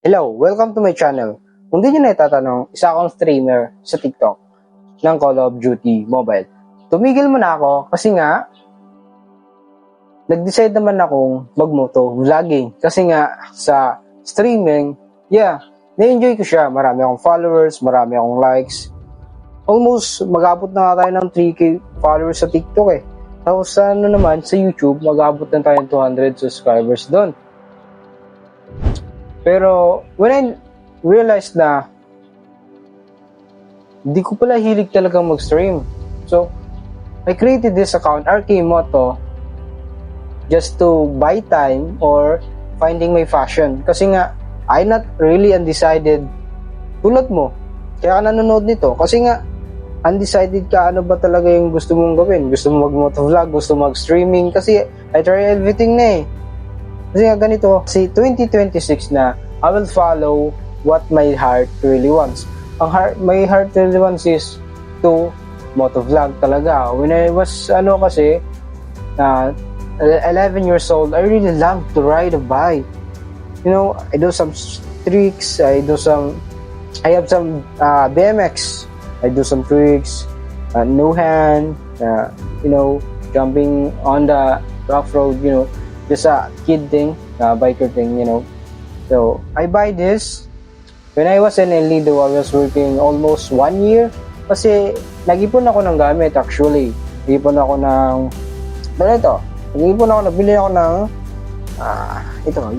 Hello, welcome to my channel. Kung di nyo na itatanong, isa akong streamer sa TikTok ng Call of Duty Mobile. Tumigil muna ako kasi nga, nag-decide naman akong mag-moto vlogging. Kasi nga, sa streaming, na-enjoy ko siya. Marami akong followers, marami akong likes. Almost, mag-abot na nga tayo ng 3K followers sa TikTok eh. Tapos sa sa YouTube, mag-abot na tayo ng 200 subscribers doon. Pero, when I realized na hindi ko pala hilig talagang mag-stream. So, I created this account, RKMoto, just to buy time or finding my fashion. Kasi nga, I'm not really undecided tulad mo. Kaya ka nanonood nito. Kasi nga, undecided ka, ano ba talaga yung gusto mong gawin? Gusto mo mag-motovlog, gusto mo mag-streaming? Kasi I try everything na eh. Kasi nga ganito, si 2026 na, I will follow what my heart really wants. My heart really wants is to motovlog talaga. When I was, 11 years old, I really love to ride a bike. You know, I do some tricks, I have some BMX, I do some tricks, no hand, jumping on the rough road, just a kid thing, biker thing, So, I buy this. When I was in El Nido, I was working almost 1 year. Kasi, nag-ipon ako ng gamit actually. Nag-ipon ako ng, nabili ako ng,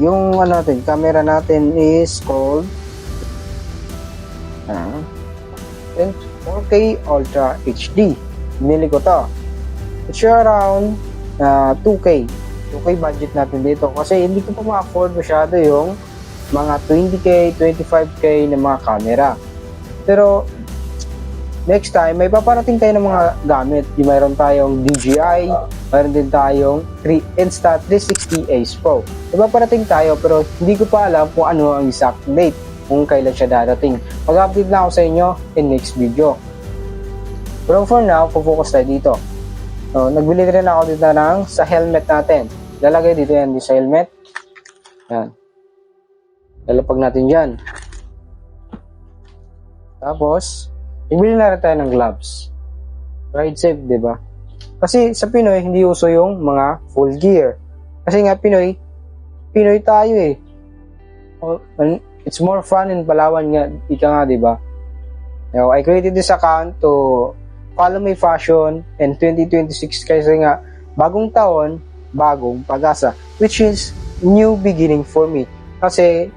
yung camera natin is called, 4K Ultra HD. Binili ko to. It's around 2K. 2K budget natin dito. Kasi hindi ko pa ma-afford masyado yung mga 20K, 25K na mga camera. Pero, next time, may paparating tayo ng mga gamit. Mayroon tayong DJI, mayroon din tayong Insta360 Ace Pro. May paparating tayo, pero hindi ko pa alam kung ano ang exact date, kung kailan siya darating. Mag-update na ako sa inyo in next video. Pero for now, focus tayo dito. So, nagbili rin ako dito sa helmet natin. Lalagay dito yan sa helmet. Yan. Lalapag natin dyan. Tapos, ibili na rin tayo ng gloves. Ride safe, diba? Kasi sa Pinoy, hindi uso yung mga full gear. Kasi nga Pinoy tayo eh. It's more fun in Palawan nga, diba? I created this account to follow my fashion in 2026 kasi nga, bagong taon, bagong pag-asa. Which is, new beginning for me. Kasi,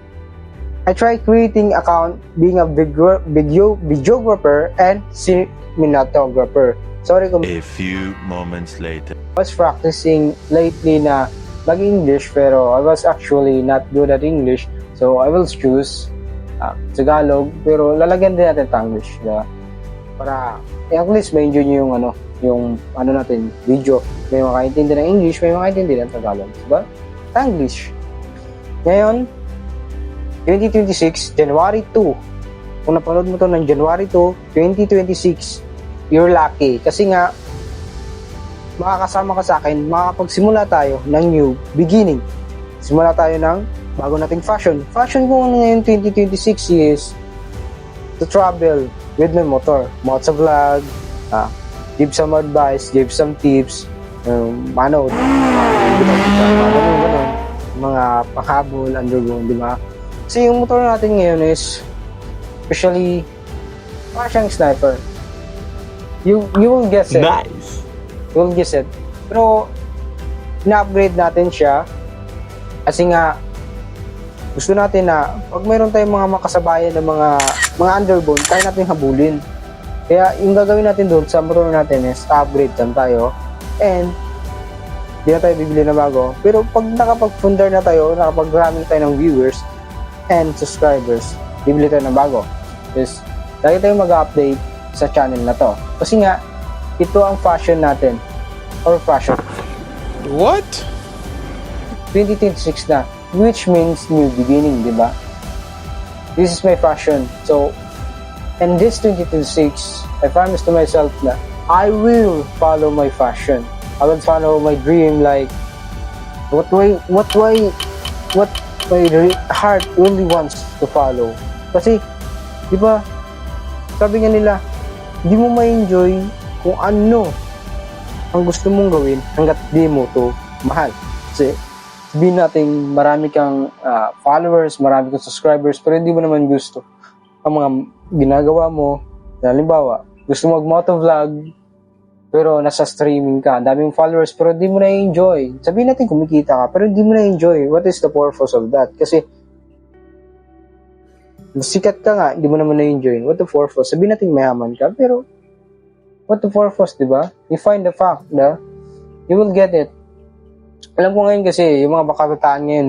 I tried creating account being a videographer and cinematographer. Sorry kung a few moments later. I was practicing lately na mag-English pero I was actually not good at English. So I will choose Tagalog pero lalagyan din natin Tanglish. Diba? Para at least ma-enjoy nyo yung natin, video. May makaintindi ng English, may makaintindi ng Tagalog. Diba? Tanglish. Ngayon, 2026, January 2. Kung napanood mo to ng January 2, 2026, you're lucky. Kasi nga, makakasama ka sa akin, makakapagsimula tayo ng new beginning. Simula tayo ng bago nating fashion. Fashion ko ngayon 2026 is to travel with my motor. Motovlog, give some advice, give some tips, mga pahabol, undergo, di ba? Kasi yung motor natin ngayon is especially parang siyang sniper. You will guess it. Nice. You will guess it. Pero na-upgrade natin siya kasi nga gusto natin na pag mayroon tayong mga makasabayan ng mga underbone, kaya natin habulin. Kaya yung gagawin natin doon sa motor natin is upgrade lang tayo and di na tayo bibili na bago. Pero pag nakapag-fundar na tayo, nakapag-rami tayo ng viewers and subscribers, bibili tayo ng bago. Yes, lagi tayong mag-update sa channel na to. Kasi nga, ito ang fashion natin. Or fashion. What? 2026 na. Which means new beginning, di ba? This is my fashion. So, in this 2026, I promise to myself na I will follow my fashion. I will follow my dream like what my heart really wants to follow. Kasi, di ba, sabi nga nila, di mo ma-enjoy kung ano ang gusto mong gawin hanggat di mo to mahal. Kasi, sabihin natin, marami kang followers, marami kang subscribers, pero hindi mo naman gusto ang mga ginagawa mo. Halimbawa, gusto mo mag-motovlog, pero nasa streaming ka, ang daming followers, pero hindi mo na-enjoy. Sabihin natin kumikita ka, pero hindi mo na-enjoy. What is the purpose of that? Kasi, sikat ka nga, hindi mo naman na-enjoy. What the purpose? Sabihin natin mayaman ka, pero what the purpose, di ba? You find the fact na you will get it. Alam ko ngayon kasi, yung mga bakabataan ngayon,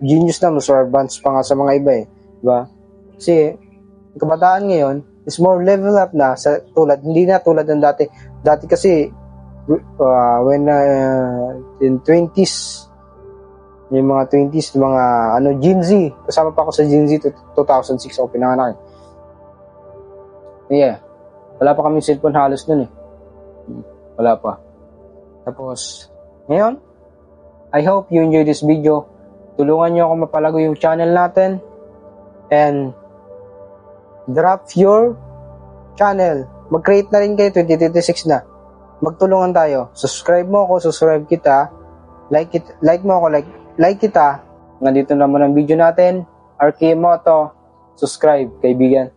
genius na, mas advanced pa nga sa mga iba eh. Di ba? Kasi, yung kabataan ngayon, is more level up na sa hindi na tulad ng dati. Dati kasi, when in 20s, yung mga 20s, mga Gen Z. Kasama pa ako sa Gen Z 2006 ako pinanganak. Yeah. Wala pa kaming cellphone halos nun eh. Wala pa. Tapos, ngayon, I hope you enjoy this video. Tulungan nyo ako mapalago yung channel natin. And, drop your channel. Mag-create na rin kayo, 2026 na. Magtulungan tayo. Subscribe mo ako, subscribe kita. Like mo ako, like kita. Nandito naman ang video natin. RK Moto. Subscribe, kaibigan.